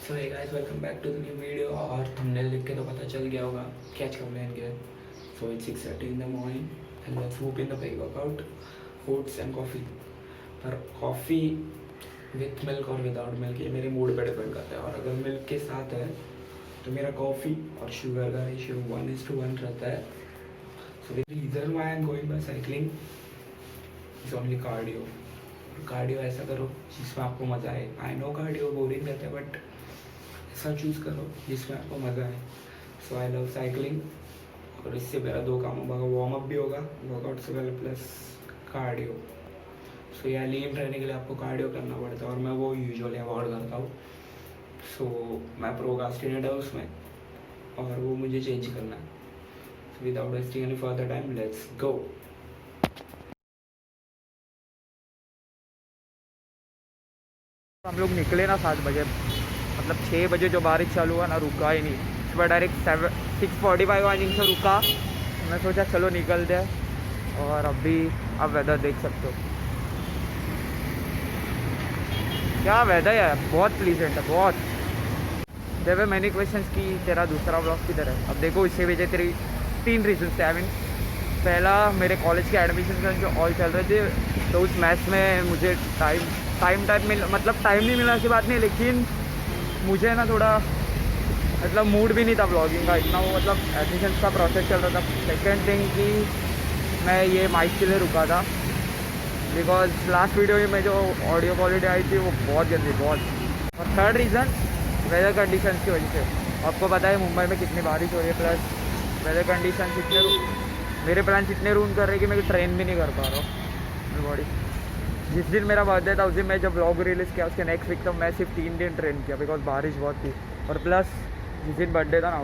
So hey guys, welcome back to the new video. और thumbnail देख के तो पता चल गया होगा क्या का प्लान क्या है। So it's 6:30 in the morning and let's move in the pre workout, oats and coffee. पर कॉफ़ी विथ मिल्क और विदाउट मिल्क ये मेरे मूड पर डिपेंड करता है। और अगर मिल्क के साथ है तो मेरा कॉफ़ी और शुगर का रेशियो 1:1 रहता है। So the reason why I am going by cycling is only cardio. Cardio ऐसा करो जिसमें आपको मज़ा आए। आई नो कार्डियो बोरिंग रहता है, बट ऐसा चूज़ करो जिसमें आपको मज़ा आए। सो आई लव साइकिलिंग और इससे मेरा दो काम होगा, वार्म अप भी होगा वर्कआउट से पहले प्लस कार्डियो। सो यह लीन रहने के लिए आपको कार्डियो करना पड़ता है और मैं वो यूजुअली अवॉइड करता हूँ। सो मैं प्रोक्रास्टिनेटर हूँ उसमें और वो मुझे चेंज करना है। So without wasting any further time let's go. हम लोग निकले ना 7 बजे, मतलब 6 बजे जो बारिश चालू हुआ ना, रुका ही नहीं। सुबह डायरेक्ट 6:45 वाइनिंग से रुका। मैं सोचा चलो निकलते हैं। और अभी आप वेदर देख सकते हो, क्या वेदर है, बहुत प्लीजेंट है बहुत। देयर वर मैनी क्वेश्चंस कि तेरा दूसरा ब्लॉग किधर है। अब देखो, इससे वजह तेरी 3 रीजन थे। आई मीन पहला, मेरे कॉलेज के एडमिशन जो ऑल चल रहे थे, तो उस मैच में मुझे टाइम मतलब टाइम नहीं मिला ऐसी बात नहीं, लेकिन मुझे ना थोड़ा मतलब मूड भी नहीं था ब्लॉगिंग का इतना। वो मतलब एडमिशन का प्रोसेस चल रहा था। सेकेंड थिंग कि मैं ये माइक के लिए रुका था बिकॉज लास्ट वीडियो में जो ऑडियो क्वालिटी आई थी वो बहुत गंदी, बहुत। और थर्ड रीज़न वेदर कंडीशन की वजह से। आपको पता है मुंबई में कितनी बारिश हो रही है, प्लस वेदर कंडीशन मेरे प्लान इतने रूम कर रहे हैं कि मैं ट्रेन भी नहीं कर पा रहा हूँ बॉडी। जिस दिन मेरा बर्थडे था उस दिन मैं जब व्लॉग रिलीज़ किया उसके नेक्स्ट वीक तो मैं सिर्फ 3 दिन ट्रेन किया बिकॉज बारिश बहुत थी। और प्लस जिस दिन बर्थडे था ना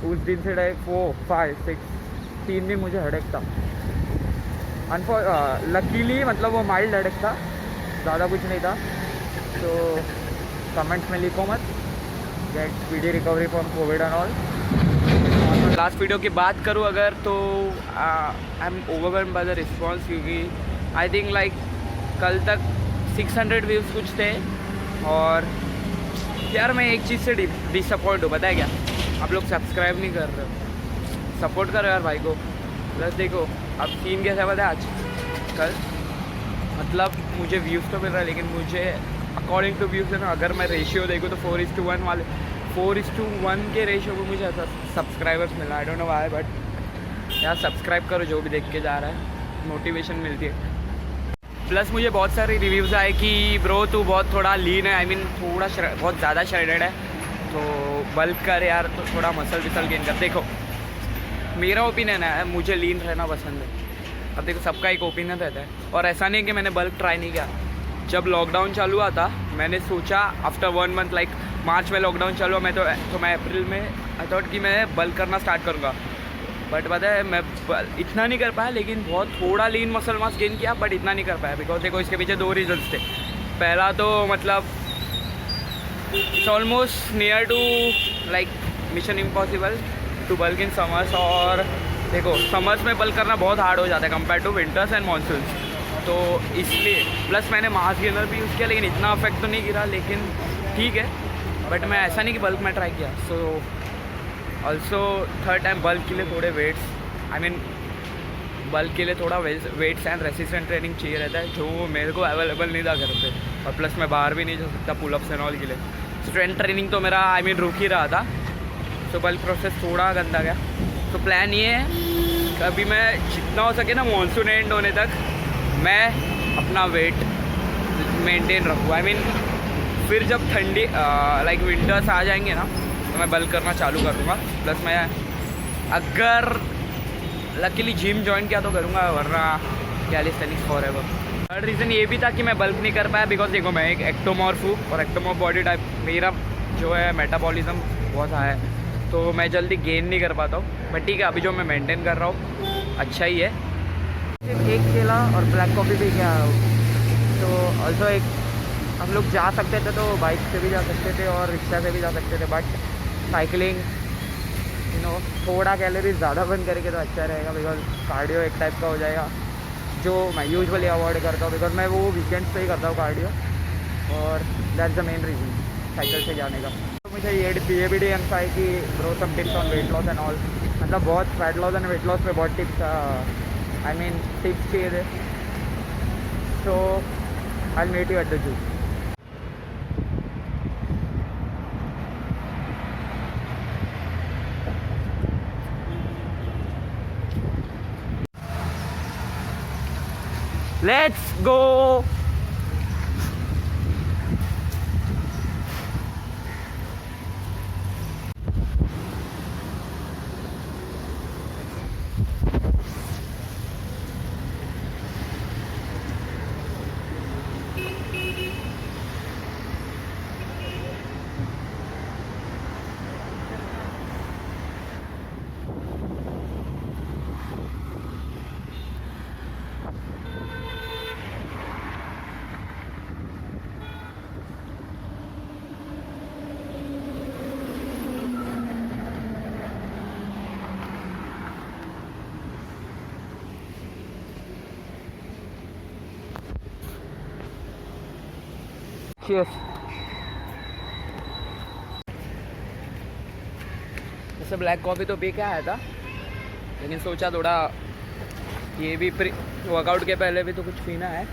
उस दिन से डायरेक्ट 4, 5, 6 3 दिन मुझे हेडेक था। लकीली मतलब वो माइल्ड हेडेक था, ज़्यादा कुछ नहीं था। तो कमेंट्स में लिखो मत get speedy recovery from covid and all. Last video की बात करूँ अगर, तो I am overwhelmed by the response, क्योंकि आई थिंक लाइक कल तक 600 व्यूज़ कुछ थे। और यार मैं एक चीज़ से डिसअपॉइंट हूँ, पता है क्या? आप लोग सब्सक्राइब नहीं कर रहे हो। सपोर्ट करो यार भाई को। प्लस देखो अब सीन कैसा पता है आज कल, मतलब मुझे व्यूज़ तो मिल रहा है लेकिन मुझे अकॉर्डिंग टू व्यूज़ है ना, अगर मैं रेशियो देखूँ तो 4:1 वाले 4:1 के रेशियो में मुझे ऐसा सब्सक्राइबर्स मिला। I don't know why, but यार सब्सक्राइब करो जो भी देख के जा रहा है, मोटिवेशन मिलती है। प्लस मुझे बहुत सारे रिव्यूज़ आए कि ब्रो तू बहुत थोड़ा लीन है, आई मीन थोड़ा बहुत ज़्यादा श्रेडेड है, तो बल्क कर यार, तो थोड़ा मसल विसल गेन कर। देखो मेरा ओपिनियन है, मुझे लीन रहना पसंद है। अब देखो सबका एक ओपिनियन रहता है और ऐसा नहीं कि मैंने बल्क ट्राई नहीं किया। जब लॉकडाउन चालू हुआ था मैंने सोचा आफ्टर 1 मंथ, लाइक मार्च में लॉकडाउन चालू हुआ, तो मैं अप्रैल में आई थॉट कि मैं बल्क करना स्टार्ट करूँगा। बट पता है मैं इतना नहीं कर पाया, लेकिन बहुत थोड़ा लीन मसल मास गेन किया, बट इतना नहीं कर पाया। बिकॉज देखो इसके पीछे 2 रीजन्स थे। पहला तो मतलब it's almost near to like mission impossible to bulk in summers. और देखो समर्स में बल्क करना बहुत हार्ड हो जाता है compare to winters and monsoons, तो इसलिए। प्लस मैंने मास गेनर भी यूज़ किया लेकिन इतना अफेक्ट तो नहीं गिरा, लेकिन ठीक है। बट मैं ऐसा नहीं कि बल्क में ट्राई किया। So also third time bulk के लिए थोड़े वेट्स, आई मीन बल्क के लिए थोड़ा वेट्स एंड रेसिस्टेंट ट्रेनिंग चाहिए रहता है, जो मेरे को अवेलेबल नहीं था घर पे। और प्लस मैं बाहर भी नहीं जा सकता पुलअप्स एंड ऑल के लिए। स्ट्रेंथ ट्रेनिंग तो मेरा आई मीन रुक ही रहा था। सो बल्क प्रोसेस थोड़ा गंदा गया। तो प्लान ये है कि अभी मैं जितना हो सके ना मानसून एंड होने तक मैं अपना वेट मेंटेन रखूँ। आई मीन फिर जब ठंडी लाइक विंटर्स आ जाएंगे ना तो मैं बल्क करना चालू करूँगा। प्लस मैं अगर लकीली जिम ज्वाइन किया तो करूँगा, वरना कैलिस्थेनिक्स फॉरएवर। थर्ड रीज़न ये भी था कि मैं बल्क नहीं कर पाया बिकॉज देखो मैं एक एक्टोमॉर्फ हूँ और एक्टोमॉर्फ बॉडी टाइप, मेरा जो है मेटाबॉलिज्म बहुत हाई है, तो मैं जल्दी गेन नहीं कर पाता हूँ। बट ठीक है, अभी जो मैं मेंटेन कर रहा हूँ अच्छा ही है। एक केला और ब्लैक कॉफ़ी भी क्या, तो ऑल्सो एक हम लोग जा सकते थे तो बाइक से भी जा सकते थे और रिक्शा से भी जा सकते थे, बट साइकिलिंग थोड़ा कैलोरीज ज़्यादा बर्न करेंगे तो अच्छा रहेगा बिकॉज कार्डियो एक टाइप का हो जाएगा, जो मैं यूजुअली अवॉइड करता हूँ बिकॉज मैं वो वीकेंड्स पे ही करता हूँ कार्डियो, और that's the main reason. Cycle से जाने का। तो मुझे ये भी DMs आए कि bro some tips on weight loss and all, मतलब बहुत fat loss and weight loss पे बहुत टिप्स आई मीन टिप्स चाहिए थे। So I will meet you at the zoo. Let's go. Cheers. जैसे ब्लैक कॉफ़ी तो पी के आया था, लेकिन सोचा थोड़ा ये भी वर्कआउट के पहले भी तो कुछ पीना है,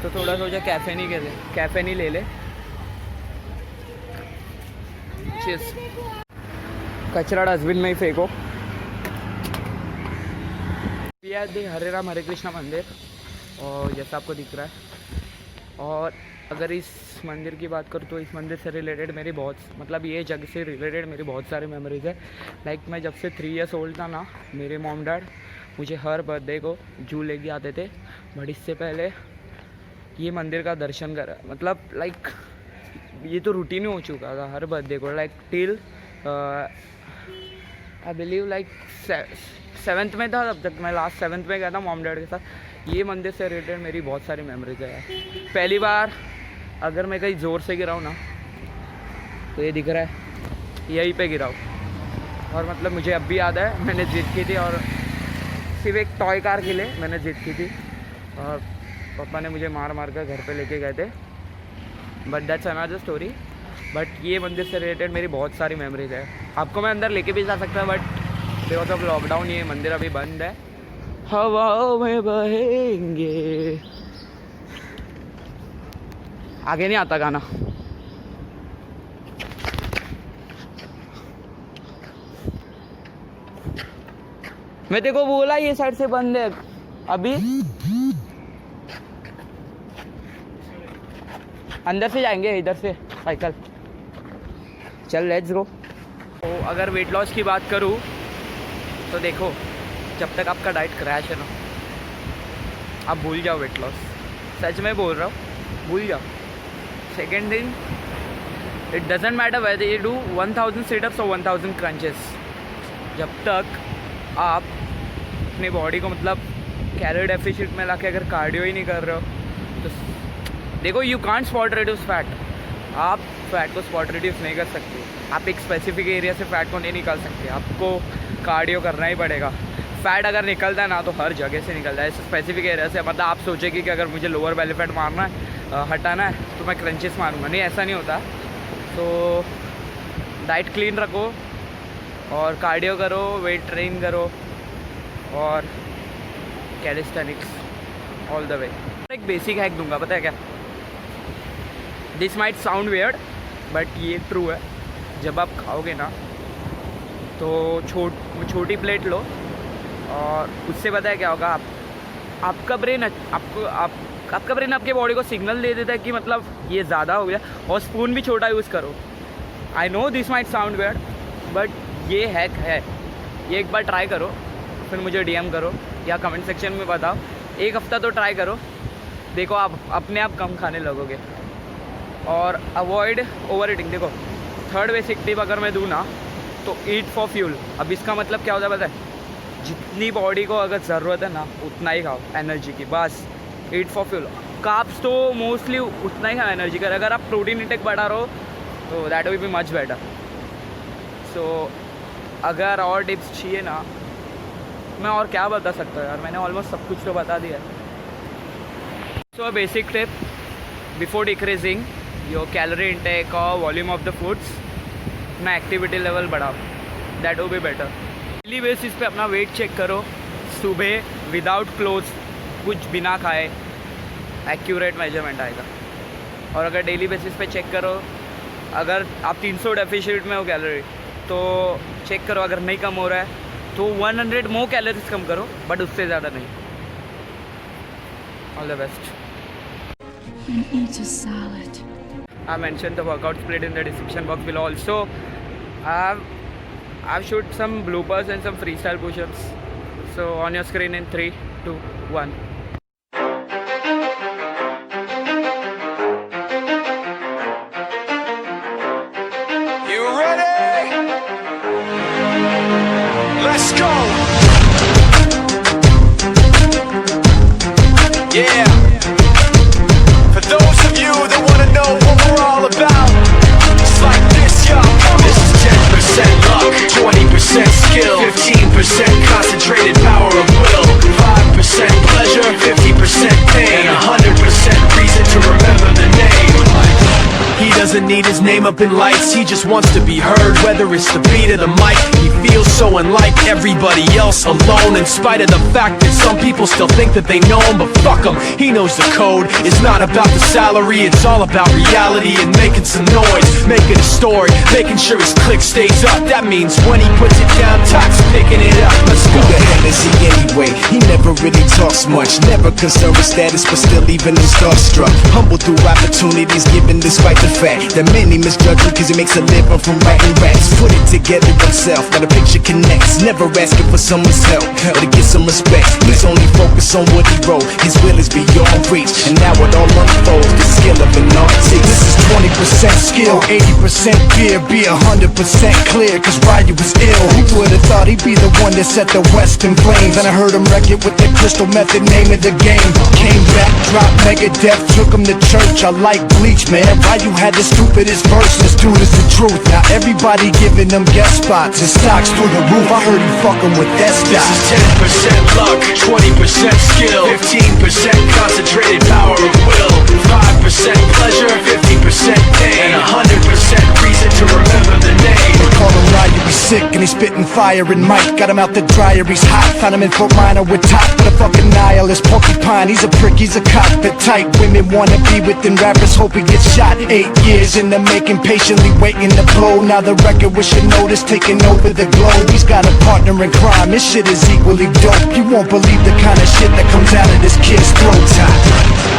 तो थोड़ा सोचा कैफे नहीं ले ले। चीज़ कचरा डस्टबिन में ही फेंको। हरे राम हरे कृष्णा मंदिर, और जैसा आपको दिख रहा है। और अगर इस मंदिर की बात करूँ तो इस मंदिर से रिलेटेड मेरी मतलब ये जगह से रिलेटेड मेरी बहुत सारी मेमोरीज़ है। लाइक मैं जब से 3 years ओल्ड था ना, मेरे मॉम डैड मुझे हर बर्थडे को जू लेके आते थे। बट इससे पहले ये मंदिर का दर्शन करा, मतलब लाइक ये तो रूटीन हो चुका था हर बर्थडे को, like till I believe like 7th में था, तब तक मैं लास्ट 7th में गया था मॉम डैड के साथ। ये मंदिर से रिलेटेड मेरी बहुत सारी मेमोरीज है। पहली बार अगर मैं कहीं ज़ोर से गिरा हूँ ना, तो ये दिख रहा है, यहीं पे गिरा हूँ। और मतलब मुझे अब भी याद है, मैंने जिद की थी, और सिर्फ एक टॉय कार के लिए मैंने जिद की थी, और पापा ने मुझे मार मार कर घर पे लेके गए थे। But that's another story. But ये मंदिर से रिलेटेड मेरी बहुत सारी मेमोरीज है। आपको मैं अंदर लेके भी जा सकता, बट बिकॉज ऑफ लॉकडाउन ये मंदिर अभी बंद है। हवाओं में बहेंगे, आगे नहीं आता गाना। मैं तेरे को बोला ये साइड से बंद है अभी, अंदर से जाएंगे, इधर से साइकिल। चल लेट्स गो। तो अगर वेट लॉस की बात करूँ तो देखो, जब तक आपका डाइट क्रैश है ना, आप भूल जाओ वेट लॉस। सच में बोल रहा हूँ, भूल जाओ। Second thing, it doesn't matter whether you do 1000 sit-ups और 1000 क्रंचेस, जब तक आप अपनी बॉडी को मतलब कैलोरी डेफिशिट में लाके अगर कार्डियो ही नहीं कर रहे हो तो देखो, you can't spot reduce fat. आप फैट को स्पॉट रिड्यूस नहीं कर सकते। आप एक स्पेसिफिक एरिया से फैट को नहीं निकाल सकते, आपको कार्डियो करना ही पड़ेगा। फैट अगर निकलता है ना तो हर जगह से निकलता है, स्पेसिफिक एरिया से। मतलब आप सोचेंगे कि अगर मुझे लोअर बेली फैट मारना है, हटाना है, तो मैं क्रंचेस मारूंगा, नहीं, ऐसा नहीं होता। तो डाइट क्लीन रखो और कार्डियो करो, वेट ट्रेन करो और कैलिस्थेनिक्स ऑल द वे। एक बेसिक हैक दूंगा, पता है क्या? This might sound weird but ये ट्रू है। जब आप खाओगे ना तो छोटी प्लेट लो, और उससे पता है क्या होगा, आपका ब्रेन आपके बॉडी को सिग्नल दे देता है कि मतलब ये ज़्यादा हो गया, और स्पून भी छोटा यूज़ करो। I know this might sound weird but ये हैक है। ये एक बार ट्राई करो, फिर मुझे DM करो या कमेंट सेक्शन में बताओ। एक हफ्ता तो ट्राई करो, देखो आप अपने आप कम खाने लगोगे। और अवॉइड ओवर ईटिंग। देखो, थर्ड बेसिक टिप अगर मैं दूँ ना, तो ईट फॉर फ्यूल। अब इसका मतलब क्या होता है पता है? जितनी बॉडी को अगर ज़रूरत है ना उतना ही खाओ एनर्जी की, बस। Eat for fuel. कार्ब्स तो मोस्टली उतना ही खाओ एनर्जी का। अगर आप प्रोटीन इंटेक बढ़ा रहे हो तो that will be much better. So अगर और टिप्स चाहिए ना, मैं और क्या बता सकता हूँ यार, मैंने ऑलमोस्ट सब कुछ तो बता दिया है। So basic tip before decreasing your calorie intake और वॉल्यूम ऑफ द फूड्स, अपना एक्टिविटी लेवल बढ़ाओ, that will be better. Daily basis पे अपना वेट चेक करो, सुबह विदाउट क्लोथ्स, कुछ बिना खाए, एक्यूरेट मेजरमेंट आएगा। और अगर डेली बेसिस पे चेक करो, अगर आप 300 डेफिशिएंट में हो कैलोरी, तो चेक करो, अगर नहीं कम हो रहा है तो 100 मोर कैलोरीज कम करो, बट उससे ज़्यादा नहीं। All the best. And eat a salad. I mentioned the workout split in the description box below. Also, I've shot some bloopers and some freestyle push-ups. So on your screen in 3, 2, 1. You ready? Let's go. Yeah. For those of you that want to know what we're all about, it's like this, y'all. This is 10% luck, 20% skill, 15% concentrated power of will, 5% pleasure, 50% pain, and 100% reason to remember the name. He doesn't need his name up in lights, he just wants to be heard, whether it's the beat of the mic. He feels so unlike everybody else, alone, in spite of the fact that some people still think that they know him, but fuck him, he knows the code. It's not about the salary, it's all about reality and making some noise, making a story, making sure his click stays up. That means when he puts it down, Tox picking it up. Let's go. Who the hell is he anyway? He never really talks much, never concerned with status, but still even him starstruck. Humble through opportunities given despite the fact that many misjudge him cause he makes a living from writing raps. Put it together himself, got a picture connects, never asking for someone's help or to get some respect. He's only focused on what he wrote, his will is beyond reach, and now it all unfolds, the skill of an artist. This is 20% skill, 80% fear, be 100% clear, cause Ryu was ill. Who would've thought he'd be the one that set the West in flames? And I heard him wreck it with the crystal method, name of the game. Came back, dropped Megadeth, took him to church. I like Bleach, man, Ryu had the stupidest verse, this dude is the truth. Now everybody giving them guest spots, his stocks through the roof, I heard he fucking with that This stock. is 10% luck, 20% skill, 15% concentrated power of will, 5% pleasure, 50% pain, and 100% reason to remember the name. They call him Ryu, he's sick and he's spitting fire and Mike got him out the dryer, he's hot. Found him in Fort Minor with top, but a fucking nihilist porcupine. He's a prick, he's a cockpit type. Women wanna be with him, rappers hope he gets shot. 8 years in the making, patiently waiting to blow. Now the record with your notice taking over the globe. He's got a partner in crime, his shit is equally dope. You won't believe the kind of shit that comes out of this kid's throat.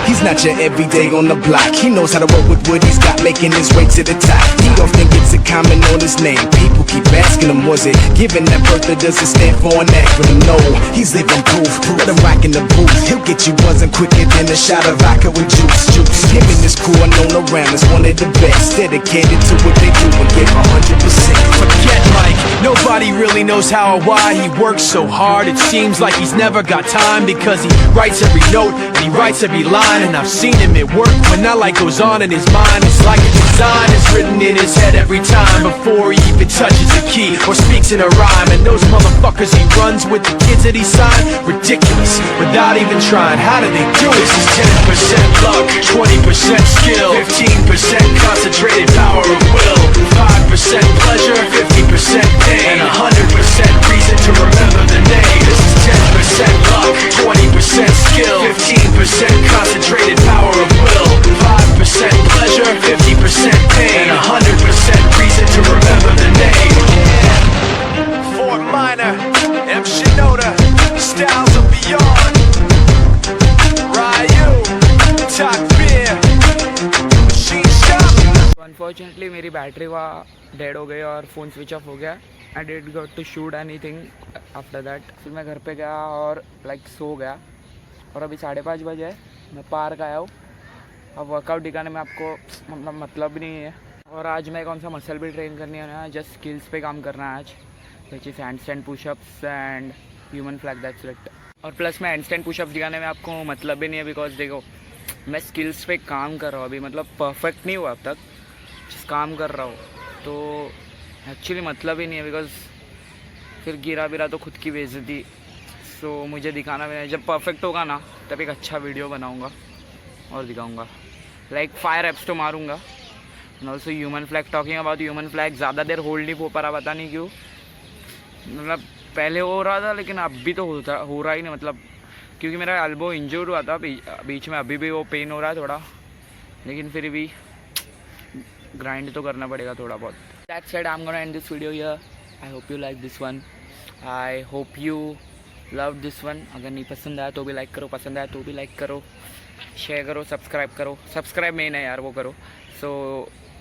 He's not your everyday on the block, he knows how to work with what he's got, making his way to the top. He don't think it's a comment on his name, people keep asking him, was it given that birth or does it stand for an acronym? No, he's living proof, let him rock in the booth, he'll get you buzzing quicker than a shot of vodka with juice. Him and his crew are known around as one of the best, dedicated to what they do and give 100%. Forget Mike, nobody really knows how or why he works so hard. It seems like he's never got time because he writes every note and he writes every line. And I've seen him at work when that light goes on in his mind. It's like a design is written in his head every time before he even touches a key or speaks in a rhyme. And those motherfuckers he runs with, the kids that he signed, ridiculous, without even trying. How do they do it? This is 10% luck, 20% skill, 15% concentrated power of will, 5% pleasure, 50% pain, and 100% reason to remember the name. This is 10% luck, 20% skill, 15% concentrated power of will, 5% pleasure, 50% pain, and 100% reason to remember the name. Fort Minor, M. Shinoda, Styles of Beyond, Ryu, Talk Beer, Machine Shop. Unfortunately मेरी battery वहाँ dead हो गई और phone switch off हो गया। I did got to shoot anything after that. फिर मैं घर पे गया और लाइक सो गया और अभी 5:30 बजे है, मैं पार्क आया हूँ। अब वर्कआउट दिखाने में आपको मतलब भी नहीं है। और आज मैं कौन सा मसल भी ट्रेन करनी है ना, जस्ट स्किल्स पे काम करना है आज, which is handstand pushups and human flag, that's it. और प्लस मैं हैंडस्टैंड पुशअप्स दिखाने में आपको मतलब भी नहीं है, बिकॉज देखो मैं स्किल्स पे काम कर रहा हूँ अभी, मतलब परफेक्ट नहीं हुआ अब तक, जिस काम कर रहा हूँ, तो एक्चुअली मतलब ही नहीं है, बिकॉज फिर गिरा बिरा तो खुद की बेइज्जती। सो मुझे दिखाना भी नहीं, जब परफेक्ट होगा ना तब एक अच्छा वीडियो बनाऊँगा और दिखाऊँगा, लाइक 5 reps तो मारूँगा and also human flag, talking about human flag, ज़्यादा देर होल्ड नहीं हो पा रहा, पता नहीं क्यों, मतलब पहले हो रहा था लेकिन अब भी तो हो रहा ही नहीं, मतलब क्योंकि मेरा एल्बो इंजर्ड हुआ था बीच में, अभी भी वो पेन हो रहा है थोड़ा, लेकिन फिर भी ग्राइंड तो करना पड़ेगा थोड़ा बहुत. That said, I'm gonna end this video here. I hope you like this one. I hope you love this one. अगर नहीं पसंद आया तो भी लाइक करो, पसंद आया तो भी लाइक करो, शेयर करो, सब्सक्राइब करो. सब्सक्राइब मेन है यार, वो करो. So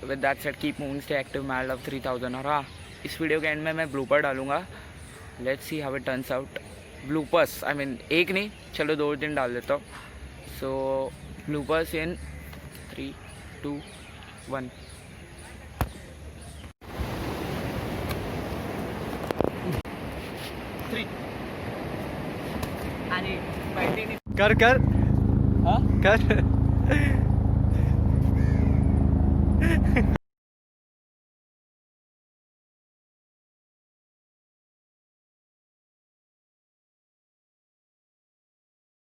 with that said keep moving, stay active, mad love 3000. और हाँ, इस वीडियो के एंड में मैं ब्लूपर डालूंगा. Let's see how it turns out. Bloopers, I mean एक नहीं, चलो 2-3 डाल देता हूँ. सो ब्लूपर्स इन 3, 2, 1. कर कर हाँ कर